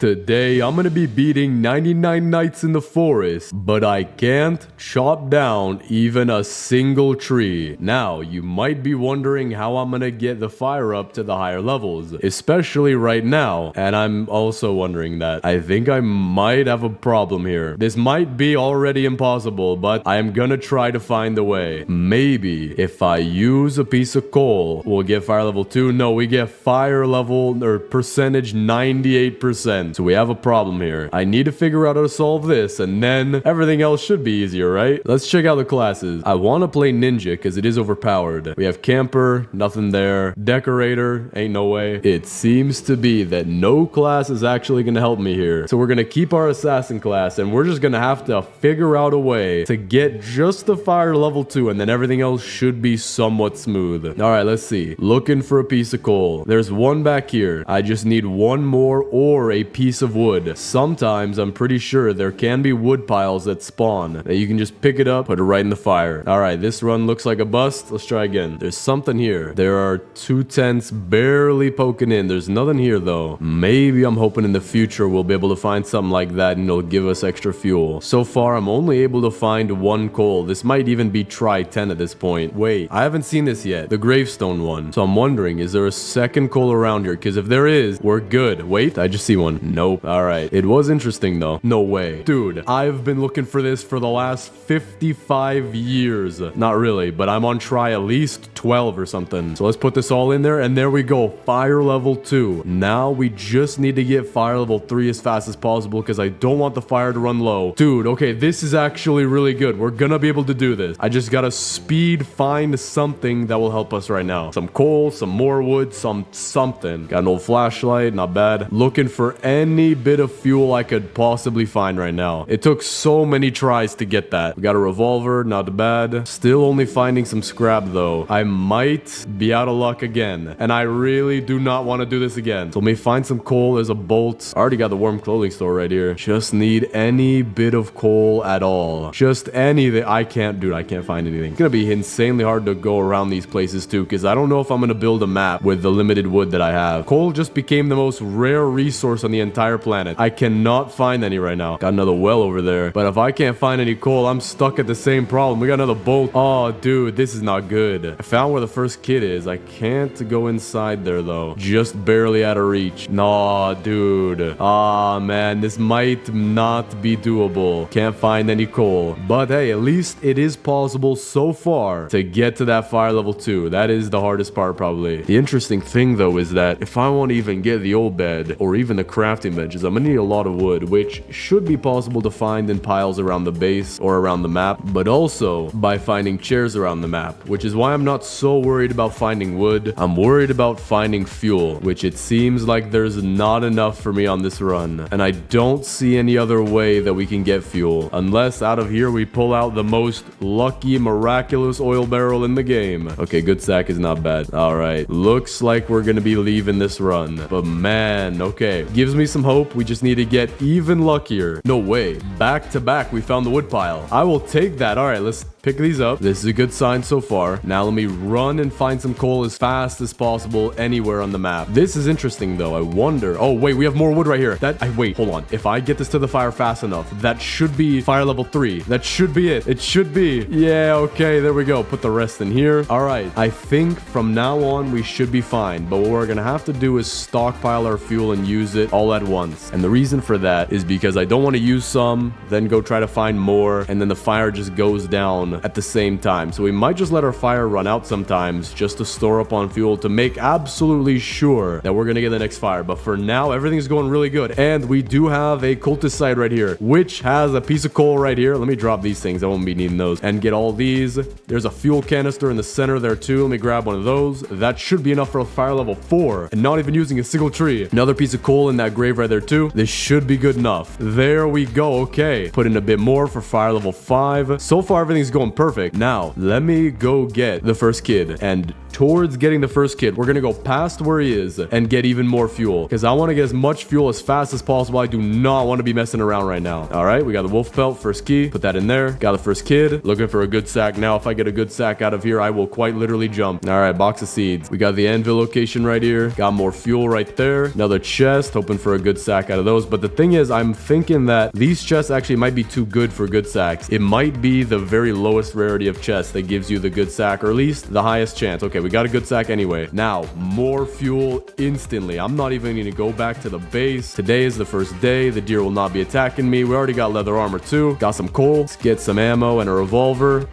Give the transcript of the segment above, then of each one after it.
Today, I'm gonna be beating 99 nights in the forest, but I can't chop down even a single tree. Now, you might be wondering how I'm gonna get the fire up to the higher levels, especially right now, and I'm also wondering that. I think I might have a problem here. This might be already impossible, but I am gonna try to find a way. Maybe if I use a piece of coal, we'll get fire level 2. No, we get fire level or percentage 98%. So we have a problem here. I need to figure out how to solve this, and then everything else should be easier, right? Let's check out the classes. I want to play ninja because it is overpowered. We have camper, nothing there. Decorator, ain't no way. It seems to be that no class is actually going to help me here. So we're going to keep our assassin class, and we're just going to have to figure out a way to get just the fire level 2, and then everything else should be somewhat smooth. All right, let's see. Looking for a piece of coal. There's one back here. I just need one more or a piece of wood. Sometimes I'm pretty sure there can be wood piles that spawn that you can just pick it up, put it right in the fire. All right, this run looks like a bust. Let's try again. There's something here. There are 2 tents barely poking in. There's nothing here though. Maybe I'm hoping in the future we'll be able to find something like that and it'll give us extra fuel. So far, I'm only able to find 1 coal. This might even be try 10 at this point. Wait, I haven't seen this yet. The gravestone one. So I'm wondering, is there a second coal around here? Because if there is, we're good. Wait, I just see one. Nope. All right. It was interesting though. No way. Dude, I've been looking for this for the last 55 years. Not really, but I'm on try at least 12 or something. So let's put this all in there, and there we go. Fire level 2. Now we just need to get fire level 3 as fast as possible because I don't want the fire to run low. Dude, okay, this is actually really good. We're gonna be able to do this. I just gotta speed find something that will help us right now. Some coal, some more wood, something. Got an old flashlight, not bad. Looking for any bit of fuel I could possibly find right now. It took so many tries to get that. We got a revolver, not bad. Still only finding some scrap though. I might be out of luck again, and I really do not want to do this again. So let me find some coal. There's a bolt. I already got the warm clothing store right here. Just need any bit of coal at all. Just anything. I can't find anything. It's gonna be insanely hard to go around these places too, because I don't know if I'm gonna build a map with the limited wood that I have. Coal just became the most rare resource on the entire planet. I cannot find any right now. Got another well over there, but if I can't find any coal, I'm stuck at the same problem. We got another bolt. Oh dude, this is not good. I found where the first kid is. I can't go inside there though. Just barely out of reach. Nah, dude. Ah man, this might not be doable. Can't find any coal, but hey, at least it is possible so far to get to that fire level 2. That is the hardest part probably. The interesting thing though is that if I want to even get the old bed or even the crafting benches, I'm gonna need a lot of wood, which should be possible to find in piles around the base or around the map, but also by finding chairs around the map, which is why I'm not so worried about finding wood. I'm worried about finding fuel, which it seems like there's not enough for me on this run, and I don't see any other way that we can get fuel unless out of here we pull out the most lucky miraculous oil barrel in the game. Okay, good sack is not bad. All right, looks like we're gonna be leaving this run, but man, okay, gives me some hope. We just need to get even luckier. No way, back to back we found the wood pile. I will take that. All right, let's pick these up. This is a good sign so far. Now let me run and find some coal as fast as possible anywhere on the map. This is interesting though. I wonder. Oh wait, we have more wood right here. Wait, hold on. If I get this to the fire fast enough, that should be fire level 3. That should be it. It should be. Yeah, okay, there we go. Put the rest in here. All right, I think from now on we should be fine, but what we're gonna have to do is stockpile our fuel and use it all at once. And the reason for that is because I don't want to use some, then go try to find more, and then the fire just goes down at the same time. So we might just let our fire run out sometimes just to store up on fuel to make absolutely sure that we're gonna get the next fire. But for now, everything's going really good, and we do have a cultist site right here which has a piece of coal right here. Let me drop these things. I won't be needing those, and get all these. There's a fuel canister in the center there too. Let me grab one of those. That should be enough for a fire level 4 and not even using a single tree. Another piece of coal in that grave right there too. This should be good enough. There we go. Okay, put in a bit more for fire level 5. So far everything's going going perfect. Now, let me go get the first kid. And towards getting the first kid, we're gonna go past where he is and get even more fuel, because I want to get as much fuel as fast as possible. I do not want to be messing around right now. All right, we got the wolf pelt, first key, put that in there. Got the first kid, looking for a good sack. Now if I get a good sack out of here, I will quite literally jump. All right, box of seeds. We got the anvil location right here, got more fuel right there. Another chest, hoping for a good sack out of those. But the thing is, I'm thinking that these chests actually might be too good for good sacks. It might be the very lowest rarity of chests that gives you the good sack, or at least the highest chance. Okay, we got a good sack anyway. Now more fuel instantly. I'm not even going to go back to the base. Today is the first day. The deer will not be attacking me. We already got leather armor too. Got some coal. Let's get some ammo and a revolver.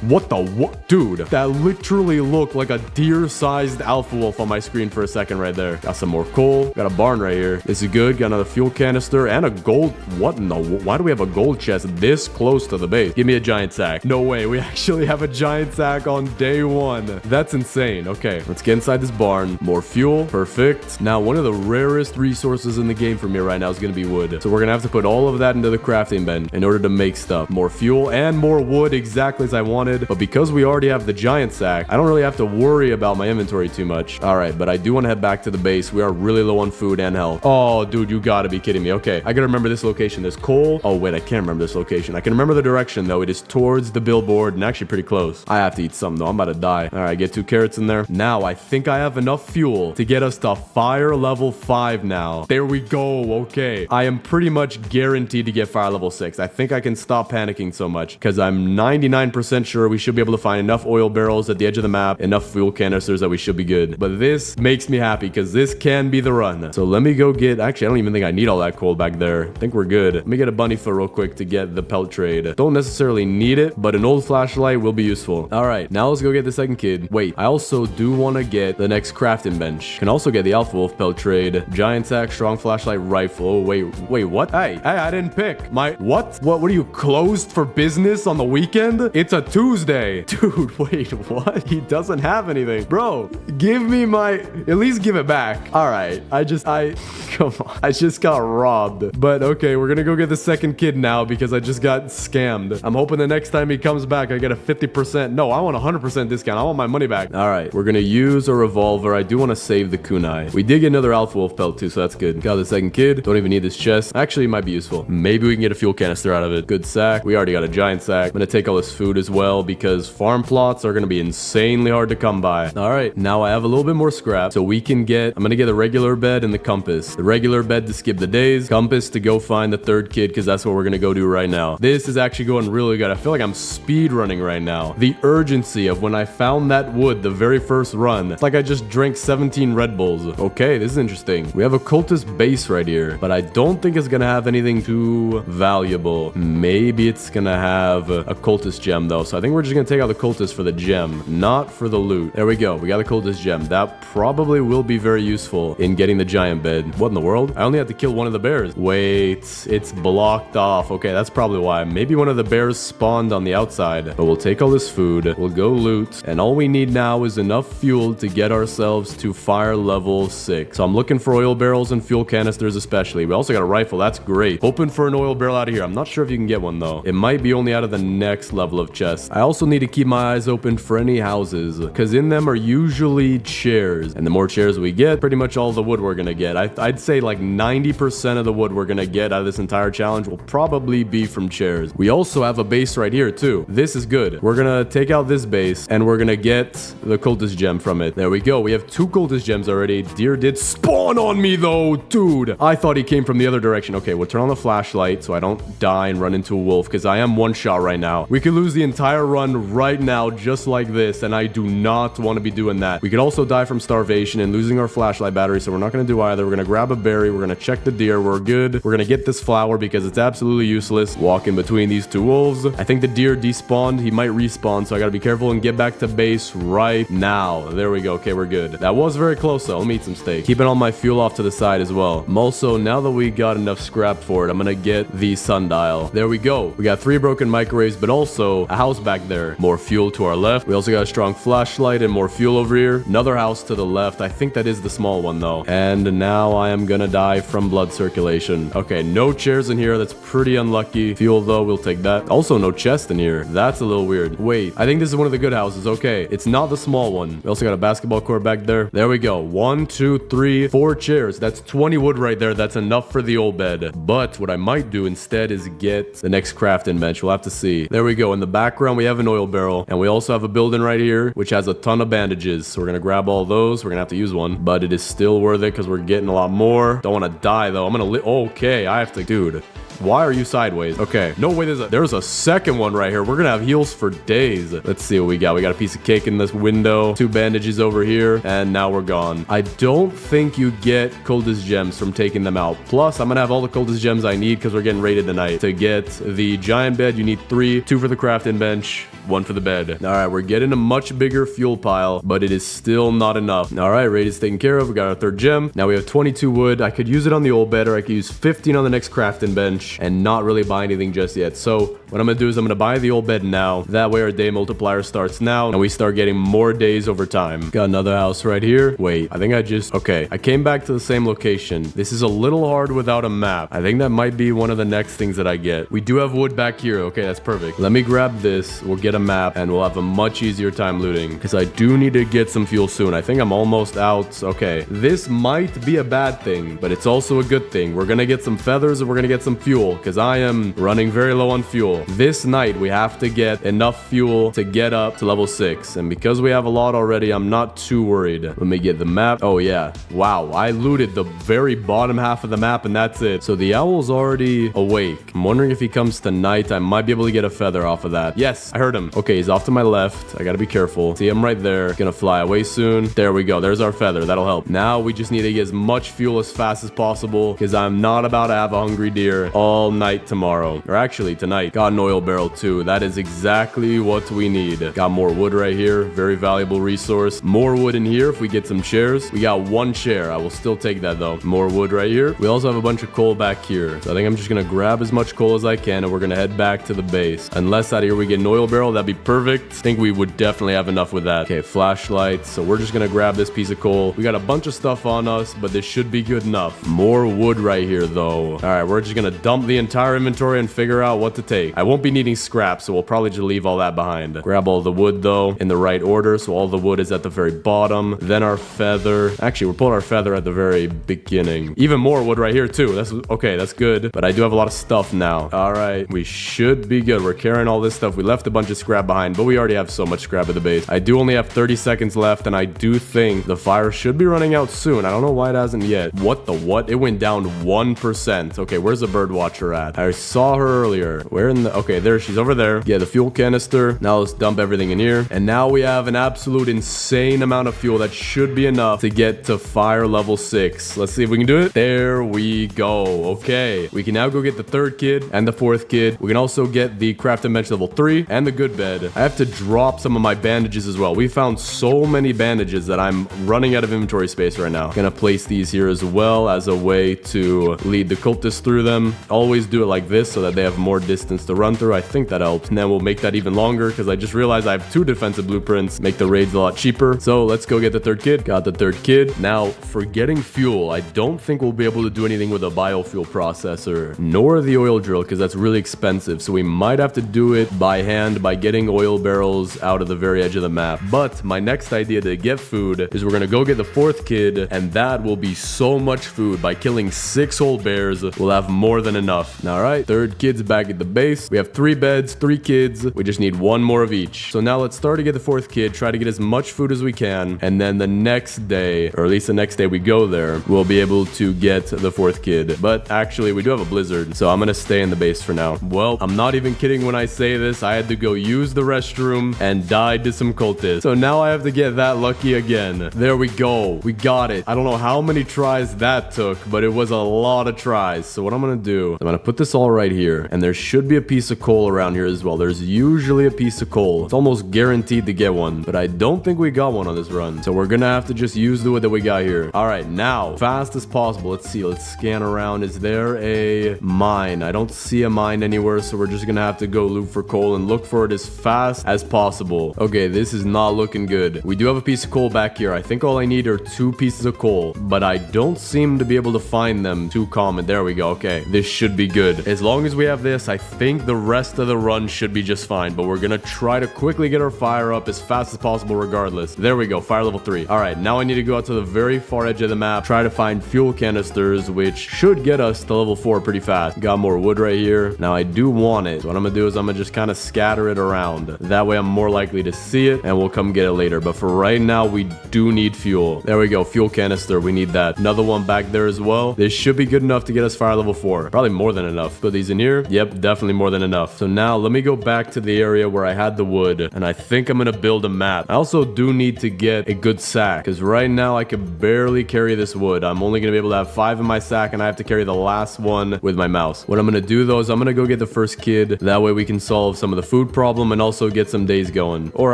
What the what? Dude, that literally looked like a deer-sized alpha wolf on my screen for a second right there. Got some more coal. Got a barn right here. This is good. Got another fuel canister and a gold. What in the... Why do we have a gold chest this close to the base? Give me a giant sack. No way. We actually have a giant sack on day one. That's insane. Okay, let's get inside this barn. More fuel. Perfect. Now, one of the rarest resources in the game for me right now is going to be wood. So we're going to have to put all of that into the crafting bin in order to make stuff. More fuel and more wood, exactly as I wanted. But because we already have the giant sack, I don't really have to worry about my inventory too much. All right, but I do want to head back to the base. We are really low on food and health. Oh, dude, you gotta be kidding me. Okay, I gotta remember this location. There's coal. Oh, wait, I can't remember this location. I can remember the direction, though. It is towards the billboard and actually pretty close. I have to eat something, though. I'm about to die. All right, get 2 carrots in there. Now, I think I have enough fuel to get us to fire level 5 now. There we go. Okay, I am pretty much guaranteed to get fire level 6. I think I can stop panicking so much because I'm 99% sure we should be able to find enough oil barrels at the edge of the map, enough fuel canisters that we should be good. But this makes me happy because this can be the run. So let me go get... Actually, I don't even think I need all that coal back there. I think we're good. Let me get a bunny foot real quick to get the pelt trade. Don't necessarily need it, but an old flashlight will be useful. All right, now let's go get the second kid. Wait, I also do want to get the next crafting bench. Can also get the alpha wolf pelt trade. Giant sack, strong flashlight, rifle. Oh, wait, what? Hey, I didn't pick. What are you, closed for business on the weekend? It's a Tuesday. Dude, wait, what? He doesn't have anything. Bro, give me my... At least give it back. All right, come on. I just got robbed. But okay, we're gonna go get the second kid now because I just got scammed. I'm hoping the next time he comes back, I get a 50%. No, I want 100% discount. I want my money back. All right, we're gonna use a revolver. I do want to save the kunai. We did get another alpha wolf pelt too, so that's good. Got the second kid. Don't even need this chest. Actually, it might be useful. Maybe we can get a fuel canister out of it. Good sack. We already got a giant sack. I'm gonna take all this food as well because farm plots are gonna be insanely hard to come by. All right, now I have a little bit more scrap, so we can get... I'm gonna get a regular bed and the compass. The regular bed to skip the days, compass to go find the third kid because that's what we're gonna go do right now. This is actually going really good. I feel like I'm speed running right now. The urgency of when I found that wood the very first run, it's like I just drank 17 Red Bulls. Okay, this is interesting. We have a cultist base right here, but I don't think it's gonna have anything too valuable. Maybe it's gonna have a cultist gem though, so I think we're just gonna take out the cultist for the gem, not for the loot. There we go. We got the cultist gem. That probably will be very useful in getting the giant bed. What in the world? I only have to kill one of the bears. Wait, it's blocked off. Okay, that's probably why. Maybe one of the bears spawned on the outside. But we'll take all this food. We'll go loot. And all we need now is enough fuel to get ourselves to fire level 6. So I'm looking for oil barrels and fuel canisters especially. We also got a rifle. That's great. Hoping for an oil barrel out of here. I'm not sure if you can get one though. It might be only out of the next level of chests. I also need to keep my eyes open for any houses because in them are usually chairs. And the more chairs we get, pretty much all the wood we're gonna get. I'd say like 90% of the wood we're gonna get out of this entire challenge will probably be from chairs. We also have a base right here too. This is good. We're gonna take out this base and we're gonna get the cultist gem from it. There we go. We have 2 cultist gems already. Deer did spawn on me though, dude. I thought he came from the other direction. Okay, we'll turn on the flashlight so I don't die and run into a wolf because I am one shot right now. We could lose the entire run right now just like this, and I do not want to be doing that. We could also die from starvation and losing our flashlight battery, so we're not going to do either. We're going to grab a berry. We're going to check the deer. We're good. We're going to get this flower because it's absolutely useless. Walk in between these 2 wolves. I think the deer despawned. He might respawn, so I got to be careful and get back to base right now. There we go. Okay, we're good. That was very close though. Let me eat some steak. Keeping all my fuel off to the side as well. I'm also, now that we got enough scrap for it, I'm going to get the sundial. There we go. We got 3 broken microwaves, but also a house back there. More fuel to our left. We also got a strong flashlight and more fuel over here. Another house to the left. I think that is the small one though. And now I am gonna die from blood circulation. Okay, no chairs in here. That's pretty unlucky. Fuel though, we'll take that. Also no chest in here. That's a little weird. Wait, I think this is one of the good houses. Okay, it's not the small one. We also got a basketball court back there. There we go. 1, 2, 3, 4 chairs. That's 20 wood right there. That's enough for the old bed. But what I might do instead is get the next crafting bench. We'll have to see. There we go. In the background, we have an oil barrel. And we also have a building right here, which has a ton of bandages. So we're going to grab all those. We're going to have to use one. But it is still worth it because we're getting a lot more. Don't want to die, though. I'm going to okay, I have to... Dude. Why are you sideways? Okay. No way. There's a second one right here. We're gonna have heals for days. Let's see what we got. We got a piece of cake in this window, 2 bandages over here, and now we're gone. I don't think you get coldest gems from taking them out. Plus, I'm gonna have all the coldest gems I need because we're getting raided tonight. To get the giant bed, you need 3, 2 for the crafting bench, 1 for the bed. All right, we're getting a much bigger fuel pile, but it is still not enough. All right, raid is taken care of. We got our 3rd gem. Now we have 22 wood. I could use it on the old bed, or I could use 15 on the next crafting bench and not really buy anything just yet. So what I'm gonna do is I'm gonna buy the old bed now. That way our day multiplier starts now and we start getting more days over time. Got another house right here. Wait, I think okay, I came back to the same location. This is a little hard without a map. I think that might be one of the next things that I get. We do have wood back here. Okay, that's perfect. Let me grab this. We'll get a map and we'll have a much easier time looting because I do need to get some fuel soon. I think I'm almost out. Okay, this might be a bad thing, but it's also a good thing. We're gonna get some feathers and we're gonna get some fuel because I am running very low on fuel. This night, we have to get enough fuel to get up to level 6. And because we have a lot already, I'm not too worried. Let me get the map. Oh, yeah. Wow. I looted the very bottom half of the map, and that's it. So the owl's already awake. I'm wondering if he comes tonight, I might be able to get a feather off of that. Yes, I heard him. Okay, he's off to my left. I gotta be careful. See him right there. Gonna fly away soon. There we go. There's our feather. That'll help. Now, we just need to get as much fuel as fast as possible because I'm not about to have a hungry deer all night tomorrow, or actually tonight. Got an oil barrel too. That is exactly what we need. Got more wood right here. Very valuable resource. More wood in here if we get some chairs. We got 1 chair. I will still take that though. More wood right here. We also have a bunch of coal back here. So I think I'm just gonna grab as much coal as I can and we're gonna head back to the base. Unless out here we get an oil barrel, that'd be perfect. I think we would definitely have enough with that. Okay, flashlight. So we're just gonna grab this piece of coal. We got a bunch of stuff on us, but this should be good enough. More wood right here though. All right, we're just gonna dump the entire inventory and figure out what to take. I won't be needing scrap, so we'll probably just leave all that behind. Grab all the wood though in the right order, so all the wood is at the very bottom. Then our feather. Actually, we're pulling our feather at the very beginning. Even more wood right here too. That's okay. That's good. But I do have a lot of stuff now. All right, we should be good. We're carrying all this stuff. We left a bunch of scrap behind, but we already have so much scrap at the base. I do only have 30 seconds left, and I do think the fire should be running out soon. I don't know why it hasn't yet. What the what? It went down 1%. Okay, where's the bird watcher at? I saw her earlier. Where in the... Okay, there she's over there. Yeah, the fuel canister. Now let's dump everything in here. And now we have an absolute insane amount of fuel that should be enough to get to fire level 6. Let's see if we can do it. There we go. Okay. We can now go get the 3rd kid and the 4th kid. We can also get the crafting bench level 3 and the good bed. I have to drop some of my bandages as well. We found so many bandages that I'm running out of inventory space right now. Gonna place these here as well as a way to lead the cultists through them. Always do it like this so that they have more distance to run through. I think that helps. And then we'll make that even longer because I just realized I have 2 defensive blueprints. Make the raids a lot cheaper. So let's go get the 3rd kid. Got the 3rd kid. Now, for getting fuel, I don't think we'll be able to do anything with a biofuel processor, nor the oil drill because that's really expensive. So we might have to do it by hand by getting oil barrels out of the very edge of the map. But my next idea to get food is we're going to go get the 4th kid, and that will be so much food. By killing 6 whole bears, we'll have more than enough. All right, 3rd kid's back at the base. We have 3 beds, 3 kids. We just need 1 more of each. So now let's start to get the 4th kid, try to get as much food as we can, and then the next day, or at least the next day we go there, we'll be able to get the 4th kid. But actually, we do have a blizzard, so I'm gonna stay in the base for now. Well, I'm not even kidding when I say this. I had to go use the restroom and died to some cultists. So now I have to get that lucky again. There we go. We got it. I don't know how many tries that took, but it was a lot of tries. So what I'm gonna do do. I'm gonna put this all right here, and there should be a piece of coal around here as well. There's usually a piece of coal. It's almost guaranteed to get one, but I don't think we got one on this run. So we're gonna have to just use the wood that we got here. All right, now, fast as possible. Let's see. Let's scan around. Is there a mine? I don't see a mine anywhere, so we're just gonna have to go loot for coal and look for it as fast as possible. Okay, this is not looking good. We do have a piece of coal back here. I think all I need are 2 pieces of coal, but I don't seem to be able to find them too common. There we go. Okay, this should be good. As long as we have this, I think the rest of the run should be just fine, but we're gonna try to quickly get our fire up as fast as possible regardless. There we go, fire level 3. All right, now I need to go out to the very far edge of the map, try to find fuel canisters, which should get us to level 4 pretty fast. Got more wood right here. Now I do want it. So what I'm gonna do is I'm gonna just kind of scatter it around. That way I'm more likely to see it and we'll come get it later. But for right now, we do need fuel. There we go, fuel canister. We need that. Another one back there as well. This should be good enough to get us fire level 4. Probably more than enough. Put these in here. Yep, definitely more than enough. So now let me go back to the area where I had the wood, and I think I'm gonna build a map. I also do need to get a good sack, because right now I can barely carry this wood. I'm only gonna be able to have 5 in my sack, and I have to carry the last one with my mouse. What I'm gonna do though is I'm gonna go get the first kid. That way we can solve some of the food problem and also get some days going. Or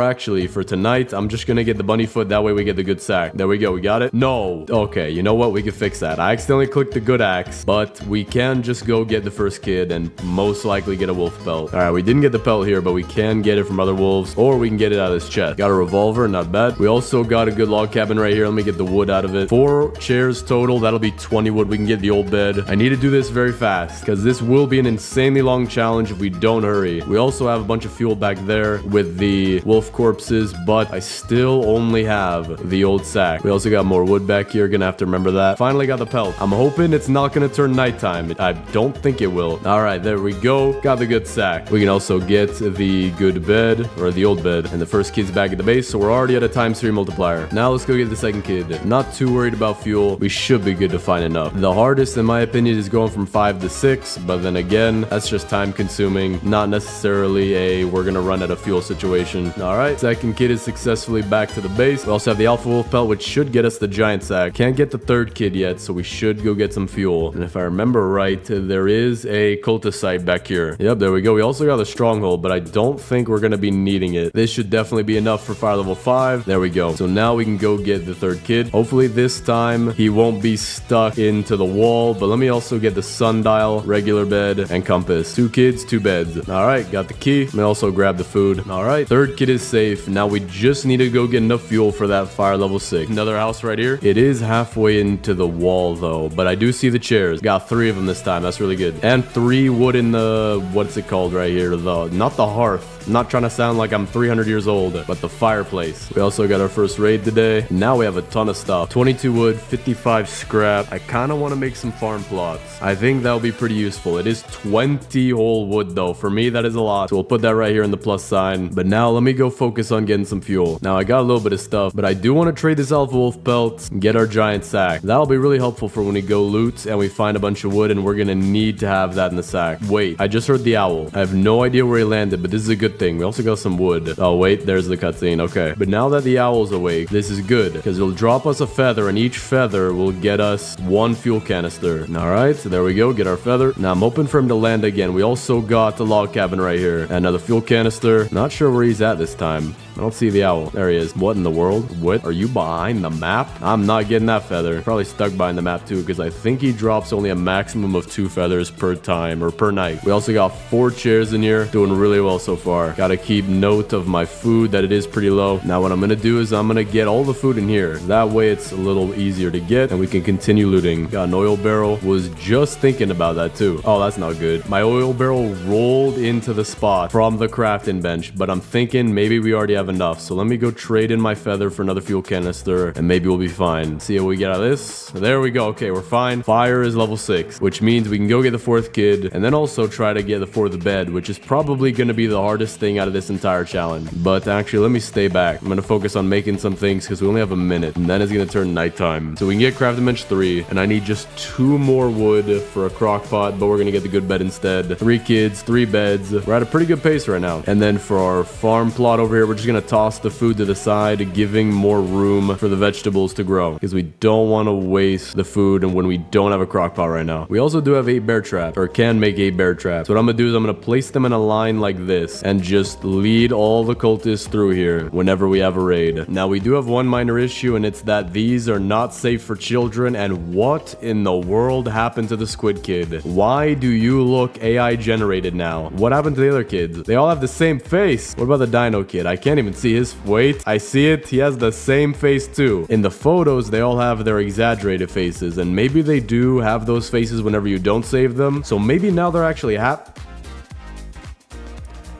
actually, for tonight, I'm just gonna get the bunny foot. That way we get the good sack. There we go. We got it. No. Okay, you know what? We can fix that. I accidentally clicked the good axe, but we can just go get the first kid and most likely get a wolf pelt. All right, we didn't get the pelt here, but we can get it from other wolves, or we can get it out of this chest. Got a revolver, not bad. We also got a good log cabin right here. Let me get the wood out of it. 4 chairs total. That'll be 20 wood. We can get the old bed. I need to do this very fast because this will be an insanely long challenge if we don't hurry. We also have a bunch of fuel back there with the wolf corpses, but I still only have the old sack. We also got more wood back here. Gonna have to remember that. Finally got the pelt. I'm hoping it's not gonna turn nighttime. I don't think it will. All right, there we go. Got the good sack. We can also get the good bed, or the old bed, and the first kid's back at the base, so we're already at a ×3 multiplier. Now let's go get the second kid. Not too worried about fuel. We should be good to find enough. The hardest, in my opinion, is going from 5 to 6, but then again, that's just time consuming, not necessarily a we're gonna run out of fuel situation. All right, second kid is successfully back to the base. We also have the alpha wolf pelt, which should get us the giant sack. Can't get the third kid yet, so we should go get some fuel. And if I remember right, there is a cultist site back here. Yep, there we go. We also got a stronghold, but I don't think we're gonna be needing it. This should definitely be enough for fire level 5. There we go. So now we can go get the third kid. Hopefully this time he won't be stuck into the wall, but let me also get the sundial, regular bed, and compass. 2 kids, 2 beds. All right, got the key. Let me also grab the food. All right, third kid is safe. Now we just need to go get enough fuel for that fire level 6. Another house right here. It is halfway into the wall though, but I do see the chairs. Got 3 of them this time. That's really good. And 3 wood in the, what's it called right here? Not the hearth. I'm not trying to sound like I'm 300 years old, but the fireplace. We also got our first raid today. Now we have a ton of stuff. 22 wood, 55 scrap. I kind of want to make some farm plots. I think that'll be pretty useful. It is 20 whole wood though. For me, that is a lot. So we'll put that right here in the plus sign. But now let me go focus on getting some fuel. Now I got a little bit of stuff, but I do want to trade this alpha wolf pelt and get our giant sack. That'll be really helpful for when we go loot and we find a bunch of wood, and we're going to need to have that in the sack. Wait, I just heard the owl. I have no idea where he landed, but this is a good thing. We also got some wood. Oh wait, there's the cutscene. Okay, but now that the owl's awake, this is good because it'll drop us a feather, and each feather will get us 1 fuel canister. All right, so there we go. Get our feather. Now I'm hoping for him to land again. We also got the log cabin right here. Another fuel canister. Not sure where he's at this time. I don't see the owl. There he is. What in the world? What? Are you behind the map? I'm not getting that feather. Probably stuck behind the map too, because I think he drops only a maximum of 2 feathers per time or per night. We also got 4 chairs in here. Doing really well so far. Gotta keep note of my food, that it is pretty low. Now what I'm gonna do is I'm gonna get all the food in here. That way it's a little easier to get and we can continue looting. Got an oil barrel. Was just thinking about that too. Oh, that's not good. My oil barrel rolled into the spot from the crafting bench, but I'm thinking maybe we already have enough. So let me go trade in my feather for another fuel canister and maybe we'll be fine. See what we get out of this. There we go. Okay, we're fine. Fire is level 6, which means we can go get the 4th kid and then also try to get the 4th bed, which is probably going to be the hardest thing out of this entire challenge. But actually, let me stay back. I'm going to focus on making some things because we only have a minute and then it's going to turn nighttime. So we can get crafting bench 3 and I need just 2 more wood for a crock pot, but we're going to get the good bed instead. 3 kids, 3 beds. We're at a pretty good pace right now. And then for our farm plot over here, we're just going to gonna toss the food to the side, giving more room for the vegetables to grow, because we don't want to waste the food and when we don't have a crock pot right now. We also do have 8 bear traps, or can make 8 bear traps. So what I'm gonna do is I'm gonna place them in a line like this and just lead all the cultists through here whenever we have a raid. Now we do have one minor issue, and it's that these are not safe for children. And what in the world happened to the squid kid? Why do you look AI generated now? What happened to the other kids? They all have the same face. What about the dino kid? I can't even see his. Wait, I see it. He has the same face too. In the photos, they all have their exaggerated faces, and maybe they do have those faces whenever you don't save them. So maybe now they're actually happy.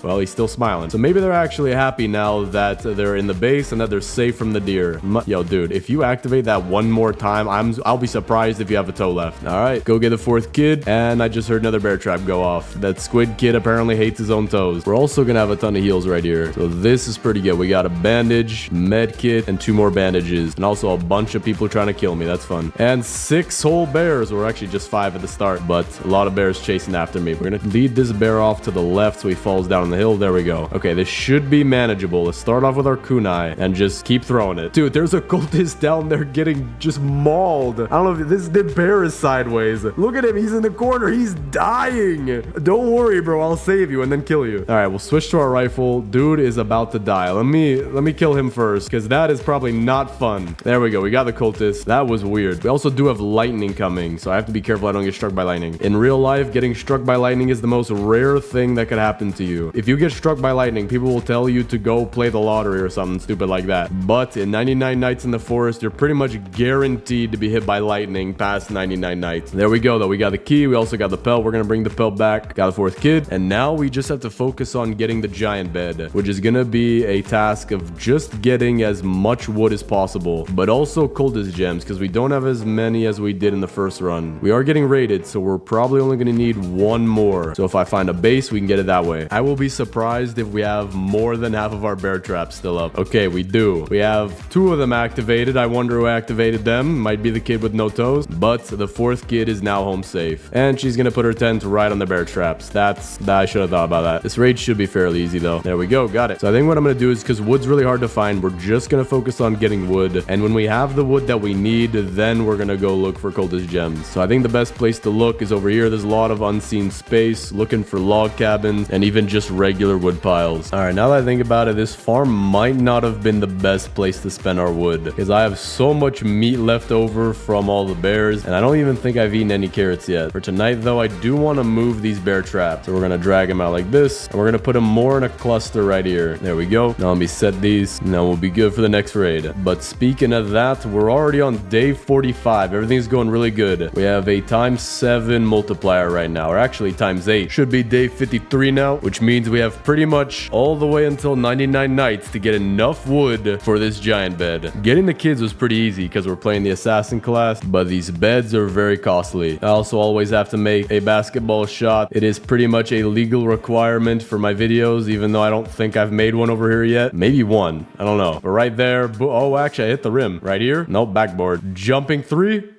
Well, he's still smiling. So maybe they're actually happy now that they're in the base and that they're safe from the deer. Yo, dude, if you activate that one more time, I'll be surprised if you have a toe left. All right, go get the 4th kid. And I just heard another bear trap go off. That squid kid apparently hates his own toes. We're also gonna have a ton of heals right here. So this is pretty good. We got a bandage, med kit, and 2 more bandages. And also a bunch of people trying to kill me. That's fun. And 6 whole bears. Or actually just 5 at the start, but a lot of bears chasing after me. We're gonna lead this bear off to the left so he falls down on the hill. There we go. Okay, this should be manageable. Let's start off with our kunai and just keep throwing it. Dude, there's a cultist down there getting just mauled. I don't know if the bear is sideways. Look at him. He's in the corner. He's dying. Don't worry, bro. I'll save you and then kill you. All right, we'll switch to our rifle. Dude is about to die. Let me kill him first, because that is probably not fun. There we go. We got the cultist. That was weird. We also do have lightning coming, so I have to be careful I don't get struck by lightning. In real life, getting struck by lightning is the most rare thing that could happen to you. If you get struck by lightning, people will tell you to go play the lottery or something stupid like that. But in 99 nights in the forest, you're pretty much guaranteed to be hit by lightning past 99 nights. There we go, though. We got the key. We also got the pelt. We're gonna bring the pelt back. Got the 4th kid. And now we just have to focus on getting the giant bed, which is gonna be a task of just getting as much wood as possible, but also cultist gems, because we don't have as many as we did in the first run. We are getting raided, so we're probably only gonna need 1 more. So if I find a base, we can get it that way. I will be surprised if we have more than half of our bear traps still up. Okay, we do. We have 2 of them activated. I wonder who activated them. Might be the kid with no toes, but the 4th kid is now home safe. And she's gonna put her tent right on the bear traps. I should have thought about that. This raid should be fairly easy though. There we go, got it. So I think what I'm gonna do is, because wood's really hard to find, we're just gonna focus on getting wood. And when we have the wood that we need, then we're gonna go look for cultist gems. So I think the best place to look is over here. There's a lot of unseen space, looking for log cabins and even just regular wood piles. All right, now that I think about it, this farm might not have been the best place to spend our wood, because I have so much meat left over from all the bears, and I don't even think I've eaten any carrots yet. For tonight, though, I do want to move these bear traps. So we're going to drag them out like this, and we're going to put them more in a cluster right here. There we go. Now let me set these. Now we'll be good for the next raid. But speaking of that, we're already on day 45. Everything's going really good. We have a ×7 multiplier right now, or actually ×8. Should be day 53 now, which means we have pretty much all the way until 99 nights to get enough wood for this giant bed. Getting the kids was pretty easy because we're playing the assassin class, but these beds are very costly. I also always have to make a basketball shot. It is pretty much a legal requirement for my videos, even though I don't think I've made one over here yet. Maybe one. I don't know. But right there. Oh, actually, I hit the rim. Right here? Nope, backboard. Jumping 3.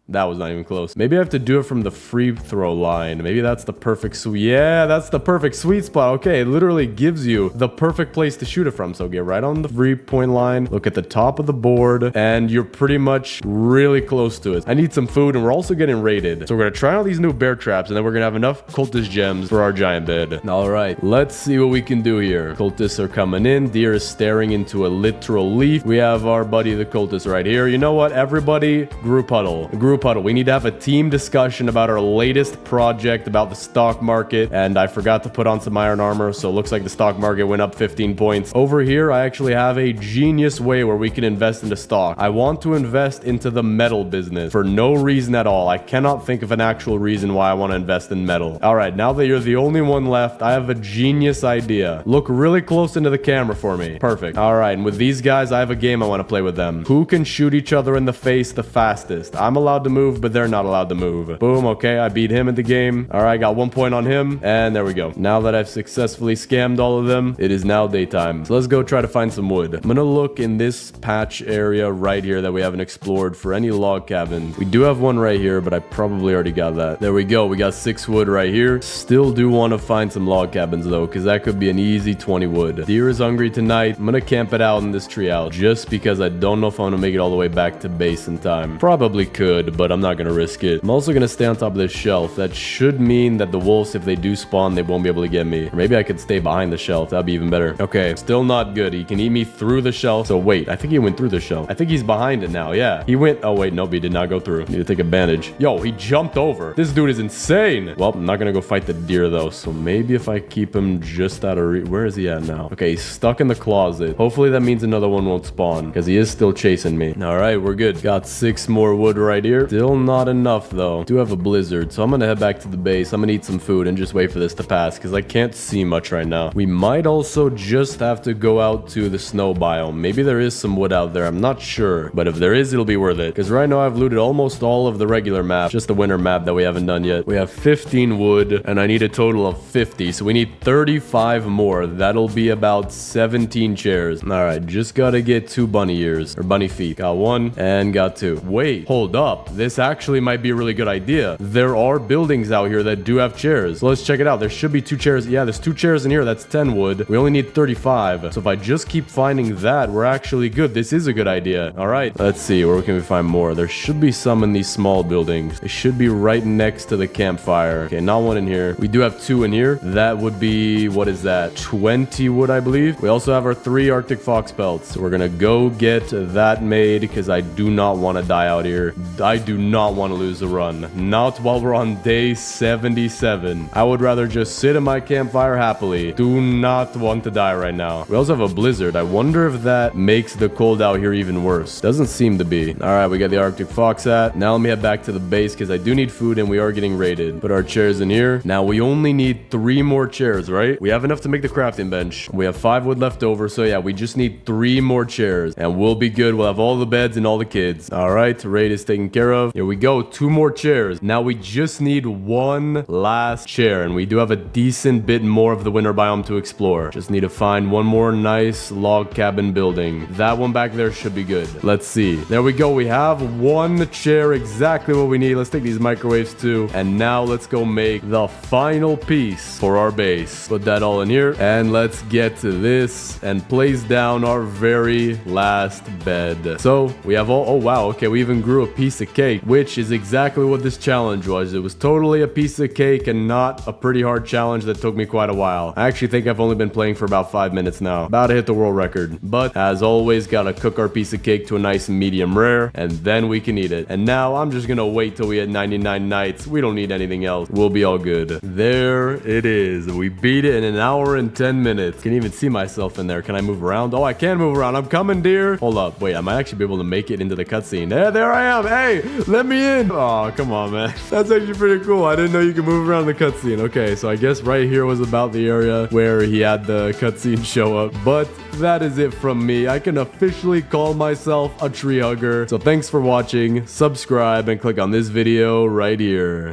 That was not even close. Maybe I have to do it from the free throw line. Maybe that's the perfect yeah, that's the perfect sweet spot. Okay, it literally gives you the perfect place to shoot it from. So get right on the 3-point line, look at the top of the board, and you're pretty much really close to it. I need some food, and we're also getting raided. So we're gonna try out these new bear traps, and then we're gonna have enough cultist gems for our giant bed. All right, let's see what we can do here. Cultists are coming in. Deer is staring into a literal leaf. We have our buddy the cultist right here. You know what? Everybody, group huddle. Group huddle. We need to have a team discussion about our latest project about the stock market, and I forgot to put on some iron armor, so it looks like the stock market went up 15 points. Over here, I actually have a genius way where we can invest into stock. I want to invest into the metal business for no reason at all. I cannot think of an actual reason why I want to invest in metal. All right, now that you're the only one left, I have a genius idea. Look really close into the camera for me. Perfect. All right, and with these guys, I have a game I want to play with them. Who can shoot each other in the face the fastest? I'm allowed allowed to move, but they're not allowed to move. Boom. Okay, I beat him at the game. All right, got 1 point on him. And there we go. Now that I've successfully scammed all of them, it is now daytime. So let's go try to find some wood. I'm gonna look in this patch area right here that we haven't explored for any log cabins. We do have one right here, but I probably already got that. There we go. We got 6 wood right here. Still do want to find some log cabins though, because that could be an easy 20 wood. Deer is hungry tonight. I'm gonna camp it out in this treehouse just because I don't know if I'm gonna make it all the way back to base in time. Probably could, but I'm not gonna risk it. I'm also gonna stay on top of this shelf. That should mean that the wolves, if they do spawn, they won't be able to get me. Or maybe I could stay behind the shelf. That'd be even better. Okay, still not good. He can eat me through the shelf. So wait, I think he went through the shelf. I think he's behind it now. Yeah, he went. Oh wait, nope, he did not go through. Need to take advantage. Yo, he jumped over. This dude is insane. Well, I'm not gonna go fight the deer though. So maybe if I keep him just out of reach. Where is he at now? Okay, he's stuck in the closet. Hopefully that means another one won't spawn because he is still chasing me. All right, we're good. Got 6 more wood right here. Still not enough though. Do have a blizzard, so I'm gonna head back to the base. I'm gonna eat some food and just wait for this to pass because I can't see much right now. We might also just have to go out to the snow biome. Maybe there is some wood out there. I'm not sure, but if there is, it'll be worth it because right now I've looted almost all of the regular map, just the winter map that we haven't done yet. We have 15 wood and I need a total of 50, so we need 35 more. That'll be about 17 chairs. All right, just gotta get 2 bunny ears or bunny feet. Got 1 and got 2. Wait, hold up. This actually might be a really good idea. There are buildings out here that do have chairs. So let's check it out. There should be 2 chairs. Yeah, there's 2 chairs in here. That's 10 wood. We only need 35. So if I just keep finding that, we're actually good. This is a good idea. All right, let's see. Where can we find more? There should be some in these small buildings. They should be right next to the campfire. Okay, not one in here. We do have 2 in here. That would be, what is that? 20 wood, I believe. We also have our 3 Arctic fox pelts. So we're gonna go get that made because I do not want to die out here. I do not want to lose the run. Not while we're on day 77. I would rather just sit in my campfire happily. Do not want to die right now. We also have a blizzard. I wonder if that makes the cold out here even worse. Doesn't seem to be. All right, we got the Arctic fox hat. Now let me head back to the base because I do need food and we are getting raided. Put our chairs in here. Now we only need 3 more chairs, right? We have enough to make the crafting bench. We have 5 wood left over. So yeah, we just need 3 more chairs and we'll be good. We'll have all the beds and all the kids. All right, raid is taken care of. Here we go. 2 more chairs. Now we just need 1 last chair and we do have a decent bit more of the winter biome to explore. Just need to find 1 more nice log cabin building. That one back there should be good. Let's see. There we go. We have 1 chair, exactly what we need. Let's take these microwaves too. And now let's go make the final piece for our base. Put that all in here and let's get to this and place down our very last bed. So we have all, oh wow, okay, we even grew a piece of cake, which is exactly what this challenge was. It was totally a piece of cake and not a pretty hard challenge that took me quite a while. I actually think I've only been playing for about 5 minutes now. About to hit the world record. But as always, gotta cook our piece of cake to a nice medium rare and then we can eat it. And now I'm just gonna wait till we hit 99 nights. We don't need anything else. We'll be all good. There it is. We beat it in 1 hour and 10 minutes. Can't even see myself in there. Can I move around? Oh, I can move around. I'm coming, dear. Hold up. Wait, I might actually be able to make it into the cutscene. There I am. Hey, let me in. Oh, come on, man. That's actually pretty cool. I didn't know you could move around the cutscene. Okay, so I guess right here was about the area where he had the cutscene show up. But that is it from me. I can officially call myself a tree hugger. So thanks for watching. Subscribe and click on this video right here.